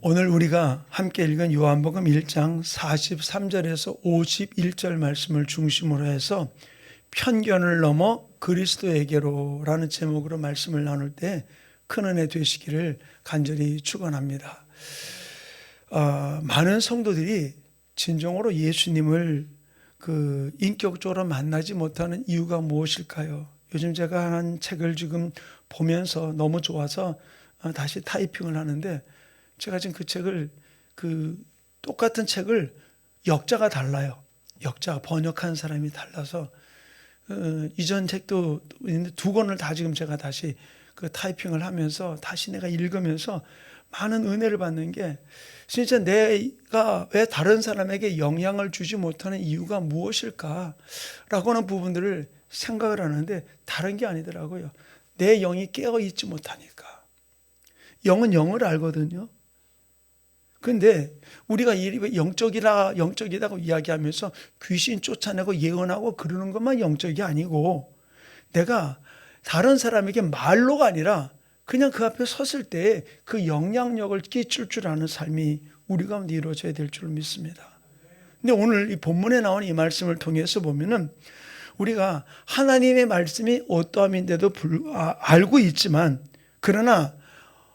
오늘 우리가 함께 읽은 요한복음 1장 43절에서 51절 말씀을 중심으로 해서 편견을 넘어 그리스도에게로라는 제목으로 말씀을 나눌 때 큰 은혜 되시기를 간절히 축원합니다. 많은 성도들이 진정으로 예수님을 인격적으로 만나지 못하는 이유가 무엇일까요? 요즘 제가 한 책을 지금 보면서 너무 좋아서 다시 타이핑을 하는데, 제가 지금 그 책을 똑같은 책을 역자가 달라요. 역자 번역한 사람이 달라서 이전 책도 있는데 두 권을 다 지금 제가 다시 타이핑을 하면서 다시 내가 읽으면서 많은 은혜를 받는 게, 진짜 내가 왜 다른 사람에게 영향을 주지 못하는 이유가 무엇일까 라고 하는 부분들을 생각을 하는데, 다른 게 아니더라고요. 내 영이 깨어 있지 못하니까. 영은 영을 알거든요. 근데 우리가 영적이다고 이야기하면서 귀신 쫓아내고 예언하고 그러는 것만 영적이 아니고, 내가 다른 사람에게 말로가 아니라 그냥 그 앞에 섰을 때 그 영향력을 끼칠 줄 아는 삶이 우리 가운데 이루어져야 될 줄 믿습니다. 근데 오늘 이 본문에 나오는 이 말씀을 통해서 보면은, 우리가 하나님의 말씀이 어떠함인데도 알고 있지만, 그러나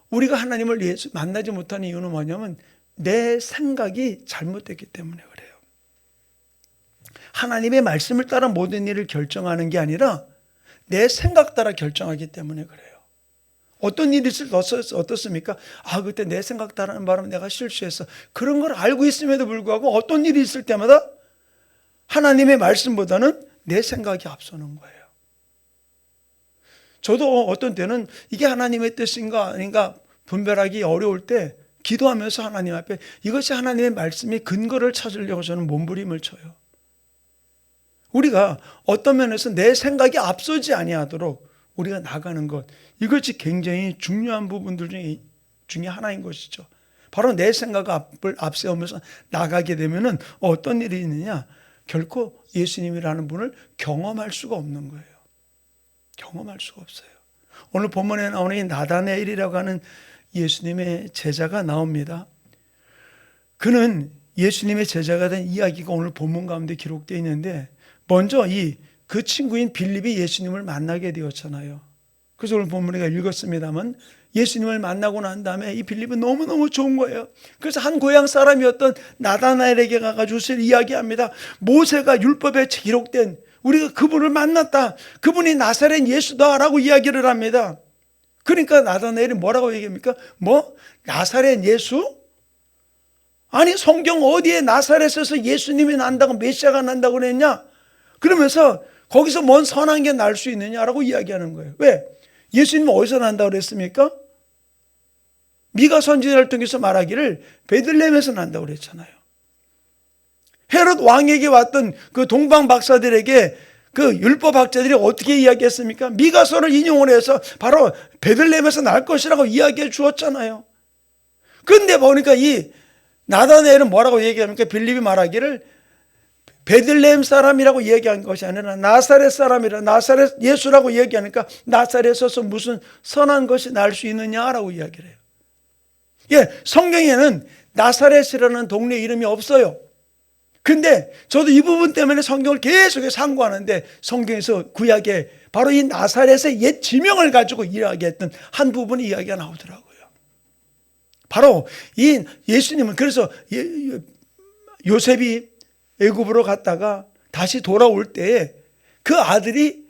우리가 하나님을 만나지 못하는 이유는 뭐냐면 내 생각이 잘못됐기 때문에 그래요. 하나님의 말씀을 따라 모든 일을 결정하는 게 아니라 내 생각 따라 결정하기 때문에 그래요. 어떤 일이 있을 때 어떻습니까? 그때 내 생각 따르는 바람에 내가 실수했어. 그런 걸 알고 있음에도 불구하고 어떤 일이 있을 때마다 하나님의 말씀보다는 내 생각이 앞서는 거예요. 저도 어떤 때는 이게 하나님의 뜻인가 아닌가 분별하기 어려울 때 기도하면서 하나님 앞에 이것이 하나님의 말씀이 근거를 찾으려고 저는 몸부림을 쳐요. 우리가 어떤 면에서 내 생각이 앞서지 아니하도록 우리가 나가는 것, 이것이 굉장히 중요한 부분들 중에 하나인 것이죠. 바로 내 생각을 앞세우면서 나가게 되면은 어떤 일이 있느냐? 결코 예수님이라는 분을 경험할 수가 없는 거예요. 경험할 수가 없어요. 오늘 본문에 나오는 이 나다나엘이라고 하는 예수님의 제자가 나옵니다. 그는 예수님의 제자가 된 이야기가 오늘 본문 가운데 기록되어 있는데, 먼저 그 친구인 빌립이 예수님을 만나게 되었잖아요. 그래서 오늘 본문에 읽었습니다만, 예수님을 만나고 난 다음에 이 빌립은 너무너무 좋은 거예요. 그래서 한 고향 사람이었던 나다나엘에게 가가지고 이야기합니다. 모세가 율법에 기록된 우리가 그분을 만났다. 그분이 나사렛 예수다라고 이야기를 합니다. 그러니까 나다나엘이 뭐라고 얘기합니까? 나사렛 예수? 아니, 성경 어디에 나사렛에서 예수님이 난다고, 메시아가 난다고 그랬냐? 그러면서 거기서 뭔 선한 게 날 수 있느냐라고 이야기하는 거예요. 왜? 예수님은 어디서 난다고 그랬습니까? 미가 선지자를 통해서 말하기를 베들레헴에서 난다고 그랬잖아요. 헤롯 왕에게 왔던 그 동방 박사들에게 그 율법학자들이 어떻게 이야기했습니까? 미가서를 인용을 해서 바로 베들레헴에서 날 것이라고 이야기해 주었잖아요. 그런데 보니까 이 나다나엘은 뭐라고 얘기합니까? 빌립이 말하기를 베들레헴 사람이라고 이야기한 것이 아니라 나사렛 사람이라, 나사렛 예수라고 얘기하니까 나사렛에서 무슨 선한 것이 날 수 있느냐라고 이야기를 해요. 성경에는 나사렛이라는 동네 이름이 없어요. 근데 저도 이 부분 때문에 성경을 계속 상고하는데, 성경에서 구약에 바로 이 나사렛의 옛 지명을 가지고 이야기했던 한 부분의 이야기가 나오더라고요. 바로 이 예수님은, 그래서 요셉이 애굽으로 갔다가 다시 돌아올 때에 그 아들이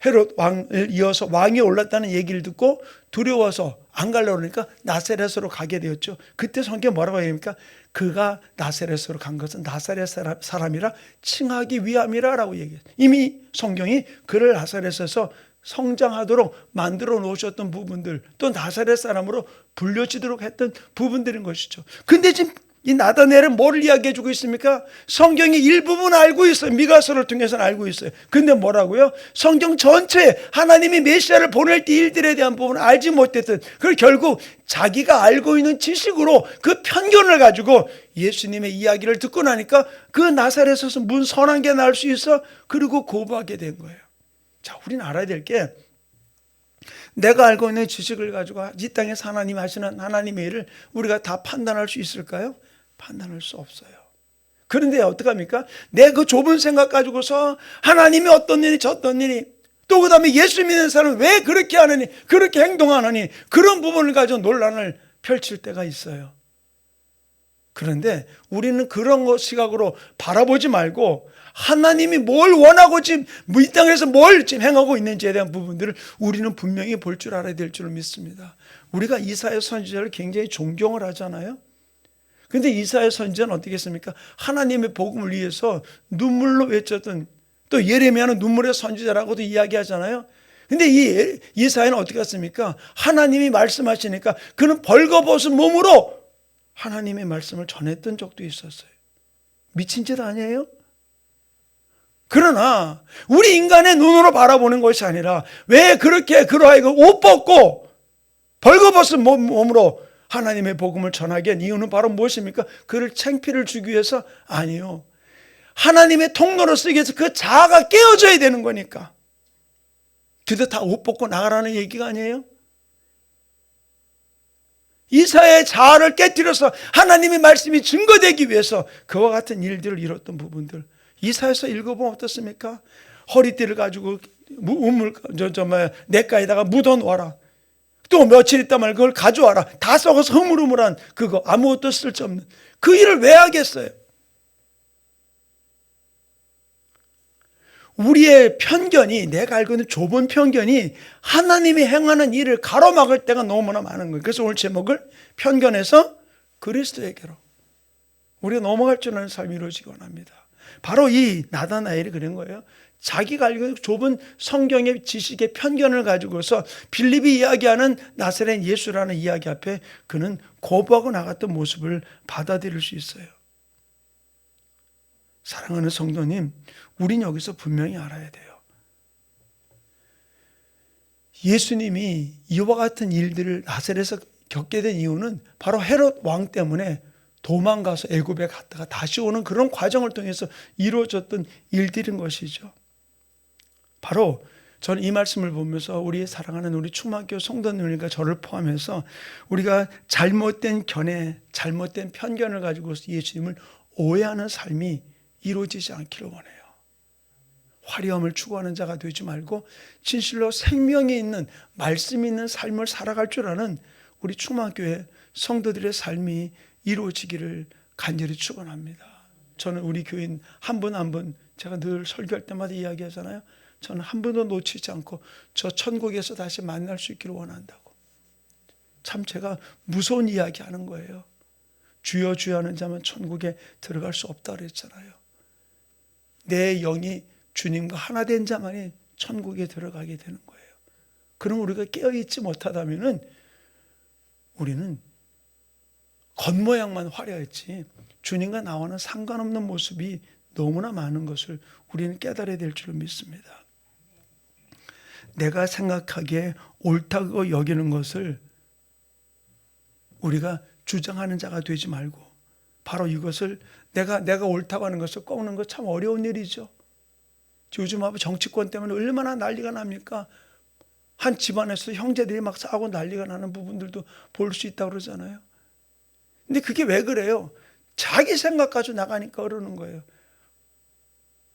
헤롯 왕을 이어서 왕이 올랐다는 얘기를 듣고 두려워서 안 가려고 그러니까 나사렛으로 가게 되었죠. 그때 성경에 뭐라고 얘기합니까? 그가 나사렛으로 간 것은 나사렛 사람이라 칭하기 위함이라고 얘기해요. 이미 성경이 그를 나사렛에서 성장하도록 만들어 놓으셨던 부분들, 또 나사렛 사람으로 불려지도록 했던 부분들인 것이죠. 근데 지금 이 나다나엘은 뭐를 이야기해 주고 있습니까? 성경이 일부분 알고 있어요. 미가서를 통해서는 알고 있어요. 근데 뭐라고요? 성경 전체 하나님이 메시아를 보낼 때 일들에 대한 부분을 알지 못했던, 그걸 결국 자기가 알고 있는 지식으로 그 편견을 가지고 예수님의 이야기를 듣고 나니까 그 나사렛에서 무슨 선한 게 날 수 있어? 그리고 거부하게 된 거예요. 자, 우리는 알아야 될 게, 내가 알고 있는 지식을 가지고 이 땅에서 하나님 하시는 하나님의 일을 우리가 다 판단할 수 있을까요? 판단할 수 없어요. 그런데 어떡합니까? 내 그 좁은 생각 가지고서 하나님이 어떤 일이 저떤 일이 또 그 다음에 예수 믿는 사람은 왜 그렇게 하느니 그렇게 행동하느니 그런 부분을 가지고 논란을 펼칠 때가 있어요. 그런데 우리는 그런 시각으로 바라보지 말고 하나님이 뭘 원하고 지금 이 땅에서 뭘 지금 행하고 있는지에 대한 부분들을 우리는 분명히 볼 줄 알아야 될 줄 믿습니다. 우리가 이사야 선지자를 굉장히 존경을 하잖아요. 그런데 이사야 선지자는 어떻게 했습니까? 하나님의 복음을 위해서 눈물로 외쳤던, 또 예레미야는 눈물의 선지자라고도 이야기하잖아요. 근데 이 이사야는 어떻게 했습니까? 하나님이 말씀하시니까 그는 벌거벗은 몸으로 하나님의 말씀을 전했던 적도 있었어요. 미친 짓 아니에요? 그러나 우리 인간의 눈으로 바라보는 것이 아니라 왜 그렇게 그러하여금 옷 벗고 벌거벗은 몸으로 하나님의 복음을 전하게 한 이유는 바로 무엇입니까? 그를 창피를 주기 위해서? 아니요. 하나님의 통로로 쓰기 위해서 그 자아가 깨어져야 되는 거니까. 그래도 다 옷 벗고 나가라는 얘기가 아니에요? 이사야의 자아를 깨뜨려서 하나님의 말씀이 증거되기 위해서 그와 같은 일들을 이뤘던 부분들, 이사야서 읽어보면 어떻습니까? 허리띠를 가지고 냇가에다가 묻어 놓아라. 또 며칠 있다 말고 그걸 가져와라. 다 썩어서 흐물흐물한 그거, 아무것도 쓸데없는 그 일을 왜 하겠어요? 우리의 편견이, 내가 알고 있는 좁은 편견이 하나님이 행하는 일을 가로막을 때가 너무나 많은 거예요. 그래서 오늘 제목을 편견에서 그리스도에게로, 우리가 넘어갈 줄 아는 삶이 이루어지기 원합니다. 바로 이 나다나엘이 그런 거예요. 자기가 알고 있는 좁은 성경의 지식의 편견을 가지고서 빌립이 이야기하는 나사렛 예수라는 이야기 앞에 그는 거부하고 나갔던 모습을 받아들일 수 있어요. 사랑하는 성도님, 우린 여기서 분명히 알아야 돼요. 예수님이 이와 같은 일들을 나사렛에서 겪게 된 이유는 바로 헤롯 왕 때문에 도망가서 애굽에 갔다가 다시 오는 그런 과정을 통해서 이루어졌던 일들인 것이죠. 바로 저는 이 말씀을 보면서 우리 사랑하는 우리 충만교 성도님들과 저를 포함해서 우리가 잘못된 견해, 잘못된 편견을 가지고 예수님을 오해하는 삶이 이루어지지 않기를 원해요. 화려함을 추구하는 자가 되지 말고 진실로 생명이 있는, 말씀이 있는 삶을 살아갈 줄 아는 우리 충만교회 성도들의 삶이 이루어지기를 간절히 축원합니다. 저는 우리 교인 한 분 한 분, 제가 늘 설교할 때마다 이야기하잖아요. 저는 한 분도 놓치지 않고 저 천국에서 다시 만날 수 있기를 원한다고. 참 제가 무서운 이야기 하는 거예요. 주여 주여 하는 자만 천국에 들어갈 수 없다 그랬잖아요. 내 영이 주님과 하나 된 자만이 천국에 들어가게 되는 거예요. 그럼 우리가 깨어있지 못하다면은 우리는 겉모양만 화려했지 주님과 나와는 상관없는 모습이 너무나 많은 것을 우리는 깨달아야 될 줄 믿습니다. 내가 생각하기에 옳다고 여기는 것을 우리가 주장하는 자가 되지 말고 바로 이것을 내가 옳다고 하는 것을 꺾는 것 참 어려운 일이죠. 요즘 정치권 때문에 얼마나 난리가 납니까? 한 집안에서 형제들이 막 싸우고 난리가 나는 부분들도 볼 수 있다고 그러잖아요. 근데 그게 왜 그래요? 자기 생각 가지고 나가니까 그러는 거예요.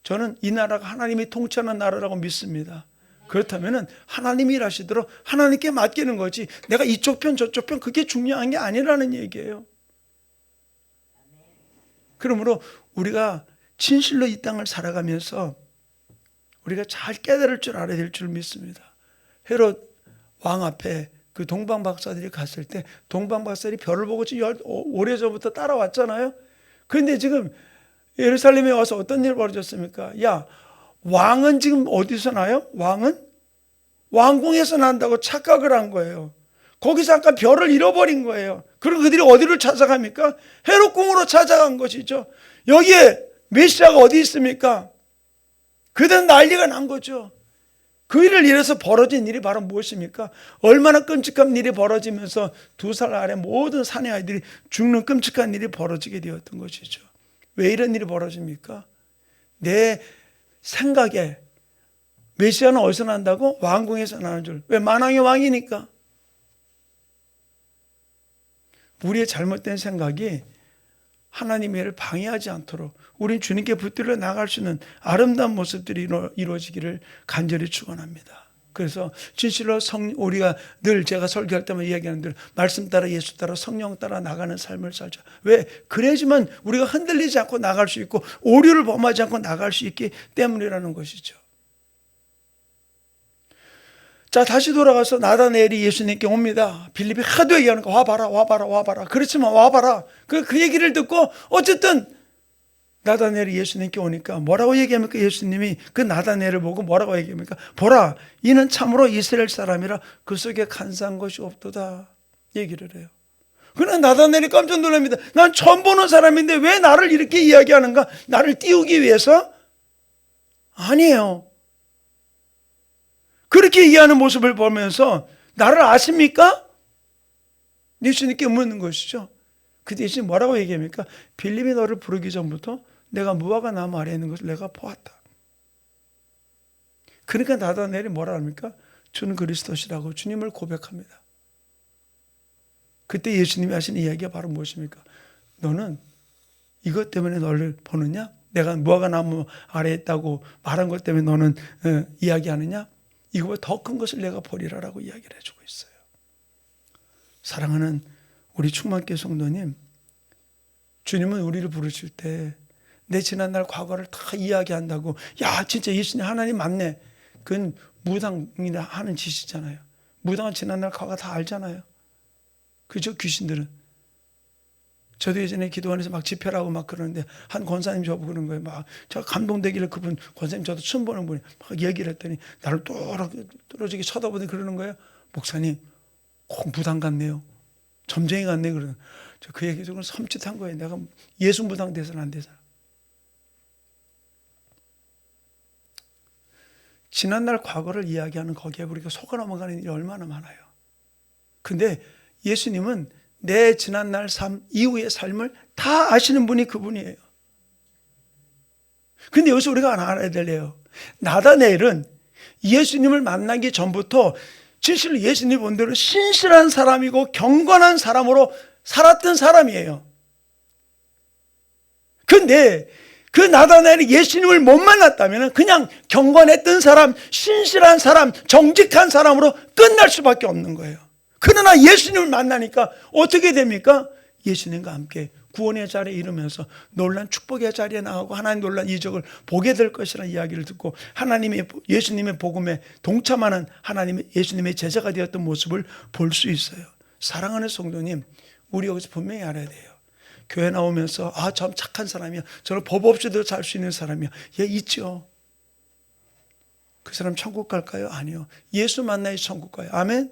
저는 이 나라가 하나님이 통치하는 나라라고 믿습니다. 그렇다면 하나님이 일하시도록 하나님께 맡기는 거지, 내가 이쪽 편 저쪽 편 그게 중요한 게 아니라는 얘기예요. 그러므로 우리가 진실로 이 땅을 살아가면서 우리가 잘 깨달을 줄 알아야 될 줄 믿습니다. 헤롯 왕 앞에 그 동방 박사들이 갔을 때 동방 박사들이 별을 보고 오래전부터 따라왔잖아요. 그런데 지금 예루살렘에 와서 어떤 일이 벌어졌습니까? 야, 왕은 지금 어디서 나요? 왕은 왕궁에서 난다고 착각을 한 거예요. 거기서 아까 별을 잃어버린 거예요. 그리고 그들이 어디를 찾아갑니까? 헤롯 궁으로 찾아간 것이죠. 여기에 메시아가 어디 있습니까? 그들은 난리가 난 거죠. 그 일을 인해서 벌어진 일이 바로 무엇입니까? 얼마나 끔찍한 일이 벌어지면서 2살 아래 모든 사내 아이들이 죽는 끔찍한 일이 벌어지게 되었던 것이죠. 왜 이런 일이 벌어집니까? 내 생각에 메시아는 어디서 난다고? 왕궁에서 나는 줄. 왜? 만왕의 왕이니까. 우리의 잘못된 생각이 하나님의 일을 방해하지 않도록 우린 주님께 붙들려 나갈 수 있는 아름다운 모습들이 이루어지기를 간절히 축원합니다. 그래서 진실로 우리가 늘 제가 설교할 때만 이야기하는 대로 말씀 따라 예수 따라 성령 따라 나가는 삶을 살자. 왜? 그래야지만 우리가 흔들리지 않고 나갈 수 있고 오류를 범하지 않고 나갈 수 있기 때문이라는 것이죠. 자, 다시 돌아가서 나다나엘이 예수님께 옵니다. 빌립이 하도 얘기하는 거 와봐라. 그렇지만 와봐라. 그 얘기를 듣고 어쨌든 나다나엘이 예수님께 오니까 뭐라고 얘기합니까? 예수님이 그 나다나엘을 보고 뭐라고 얘기합니까? 보라, 이는 참으로 이스라엘 사람이라 그 속에 간사한 것이 없도다 얘기를 해요. 그러나 나다나엘이 깜짝 놀랍니다. 난 처음 보는 사람인데 왜 나를 이렇게 이야기하는가? 나를 띄우기 위해서? 아니에요. 그렇게 이해하는 모습을 보면서 나를 아십니까? 예수님께 묻는 것이죠. 그 대신 뭐라고 얘기합니까? 빌립이 너를 부르기 전부터 내가 무화과 나무 아래에 있는 것을 내가 보았다. 그러니까 나다나엘이 뭐라 합니까? 주는 그리스도시라고 주님을 고백합니다. 그때 예수님이 하신 이야기가 바로 무엇입니까? 너는 이것 때문에 너를 보느냐? 내가 무화과 나무 아래에 있다고 말한 것 때문에 너는 이야기하느냐? 이거보다 더 큰 것을 내가 보리라라고 이야기를 해주고 있어요. 사랑하는 우리 충만교회 성도님, 주님은 우리를 부르실 때 내 지난날 과거를 다 이야기한다고, 야 진짜 예수님 하나님 맞네. 그건 무당이나 하는 짓이잖아요. 무당은 지난날 과거 다 알잖아요. 그죠? 귀신들은. 저도 예전에 기도원에서 막 집회라고 막 그러는데 한 권사님 저보고 그런 거예요. 막 제가 감동되기를 그분 권사님 저도 처음 보는 분이 막 얘기를 했더니 나를 떨어지게 쳐다보더니 그러는 거예요. 목사님 꼭 무당 같네요. 점쟁이 같네. 그러는. 저 그 얘기 듣고 섬찟한 거예요. 내가 예수 무당 돼서는 안 되잖아. 지난날 과거를 이야기하는 거기에 우리가 속아 넘어가는 일이 얼마나 많아요. 근데 예수님은 내 지난날 삶 이후의 삶을 다 아시는 분이 그분이에요. 근데 여기서 우리가 알아야 될래요. 나다나엘은 예수님을 만나기 전부터 진실로 예수님 본대로 신실한 사람이고 경건한 사람으로 살았던 사람이에요. 근데 그 나다나엘이 예수님을 못 만났다면 그냥 경건했던 사람, 신실한 사람, 정직한 사람으로 끝날 수밖에 없는 거예요. 그러나 예수님을 만나니까 어떻게 됩니까? 예수님과 함께 구원의 자리에 이르면서 놀란 축복의 자리에 나가고 하나님 놀란 이적을 보게 될 것이라는 이야기를 듣고 하나님의 예수님의 복음에 동참하는 하나님의 예수님의 제자가 되었던 모습을 볼 수 있어요. 사랑하는 성도님, 우리 여기서 분명히 알아야 돼요. 교회 나오면서 참 착한 사람이야. 저는 법 없이도 살 수 있는 사람이야. 예, 있죠. 그 사람 천국 갈까요? 아니요. 예수 만나야 천국 가요. 아멘.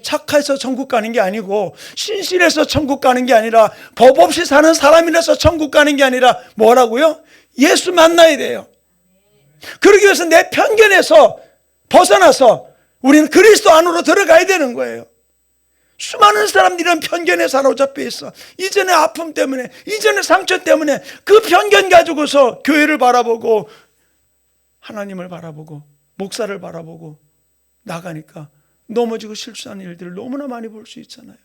착해서 천국 가는 게 아니고 신실해서 천국 가는 게 아니라 법 없이 사는 사람이라서 천국 가는 게 아니라 뭐라고요? 예수 만나야 돼요. 그러기 위해서 내 편견에서 벗어나서 우리는 그리스도 안으로 들어가야 되는 거예요. 수많은 사람들은 편견에 사로잡혀 있어. 이전의 아픔 때문에, 이전의 상처 때문에 그 편견 가지고서 교회를 바라보고 하나님을 바라보고 목사를 바라보고 나가니까 넘어지고 실수하는 일들을 너무나 많이 볼 수 있잖아요.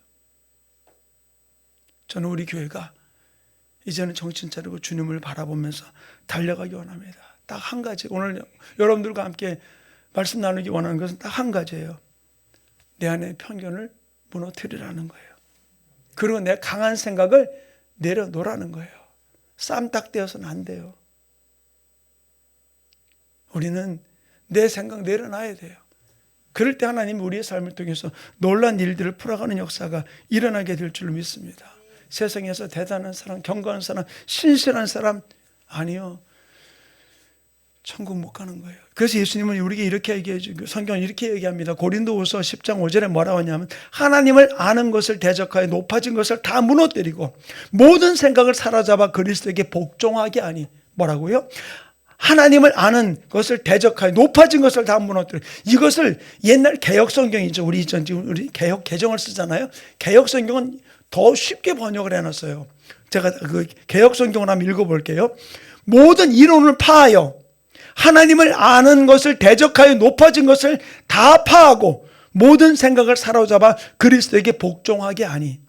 저는 우리 교회가 이제는 정신 차리고 주님을 바라보면서 달려가기 원합니다. 딱 한 가지, 오늘 여러분들과 함께 말씀 나누기 원하는 것은 딱 한 가지예요. 내 안의 편견을 무너뜨리라는 거예요. 그리고 내 강한 생각을 내려놓으라는 거예요. 쌈딱되어서는 안 돼요. 우리는 내 생각 내려놔야 돼요. 그럴 때 하나님 우리의 삶을 통해서 놀라운 일들을 풀어가는 역사가 일어나게 될 줄로 믿습니다. 세상에서 대단한 사람, 경건한 사람, 신실한 사람 아니요. 천국 못 가는 거예요. 그래서 예수님은 우리에게 이렇게 얘기해 주고 성경은 이렇게 얘기합니다. 고린도후서 10장 5절에 뭐라고 하냐면 하나님을 아는 것을 대적하여 높아진 것을 다 무너뜨리고 모든 생각을 사로잡아 그리스도에게 복종하게 하니 뭐라고요? 하나님을 아는 것을 대적하여 높아진 것을 다 무너뜨려. 이것을 옛날 개혁 성경이죠. 우리 개혁 개정을 쓰잖아요. 개혁 성경은 더 쉽게 번역을 해놨어요. 제가 그 개혁 성경을 한번 읽어볼게요. 모든 이론을 파하여 하나님을 아는 것을 대적하여 높아진 것을 다 파하고 모든 생각을 사로잡아 그리스도에게 복종하게 하니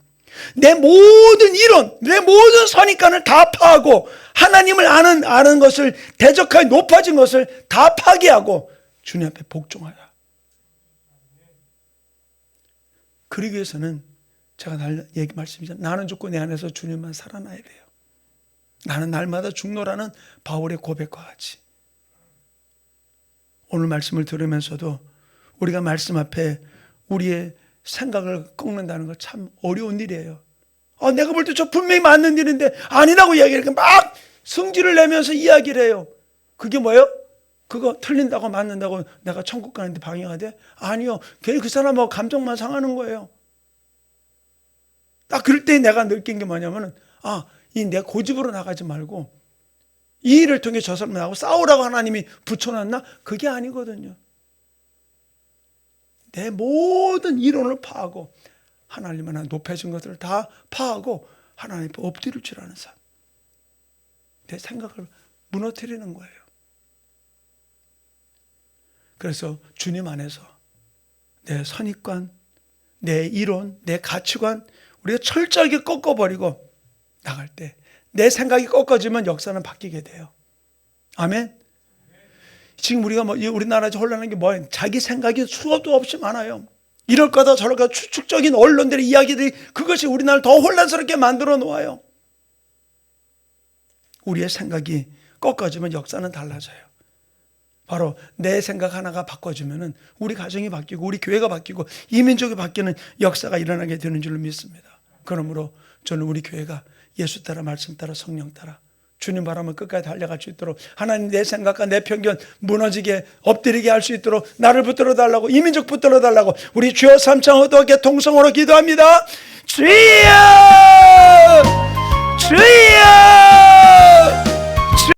내 모든 이론, 내 모든 선입관을 다 파하고 하나님을 아는 것을 대적하여 높아진 것을 다 파괴하고 주님 앞에 복종하라. 그러기 위해서는 제가 말씀드리잖아요. 나는 죽고 내 안에서 주님만 살아나야 돼요. 나는 날마다 죽노라는 바울의 고백과 같이 오늘 말씀을 들으면서도 우리가 말씀 앞에 우리의 생각을 꺾는다는 건 참 어려운 일이에요. 내가 볼 때 저 분명히 맞는 일인데 아니라고 이야기를 막 성질을 내면서 이야기를 해요. 그게 뭐예요? 그거 틀린다고 맞는다고 내가 천국 가는데 방해가 돼? 아니요. 괜히 그 사람하고 감정만 상하는 거예요. 딱 그럴 때 내가 느낀 게 뭐냐면은 이 내 고집으로 나가지 말고 이 일을 통해 저 사람하고 싸우라고 하나님이 붙여놨나? 그게 아니거든요. 내 모든 이론을 파하고 하나님 하나 높여진 것들을 다 파하고 하나님 앞에 엎드릴 줄 아는 삶. 내 생각을 무너뜨리는 거예요. 그래서 주님 안에서 내 선입관, 내 이론, 내 가치관 우리가 철저하게 꺾어버리고 나갈 때 내 생각이 꺾어지면 역사는 바뀌게 돼요. 아멘. 지금 우리가 우리나라 혼란한 게 뭐예요? 자기 생각이 수도 없이 많아요. 이럴 거다 저럴 거다 추측적인 언론들의 이야기들이 그것이 우리나라를 더 혼란스럽게 만들어 놓아요. 우리의 생각이 꺾어지면 역사는 달라져요. 바로 내 생각 하나가 바꿔지면은 우리 가정이 바뀌고 우리 교회가 바뀌고 이 민족이 바뀌는 역사가 일어나게 되는 줄로 믿습니다. 그러므로 저는 우리 교회가 예수 따라 말씀 따라 성령 따라 주님 바람을 끝까지 달려갈 수 있도록 하나님 내 생각과 내 편견 무너지게 엎드리게 할 수 있도록 나를 붙들어 달라고 이 민족 붙들어 달라고 우리 주여 삼창 어두하게 통성으로 기도합니다. 주여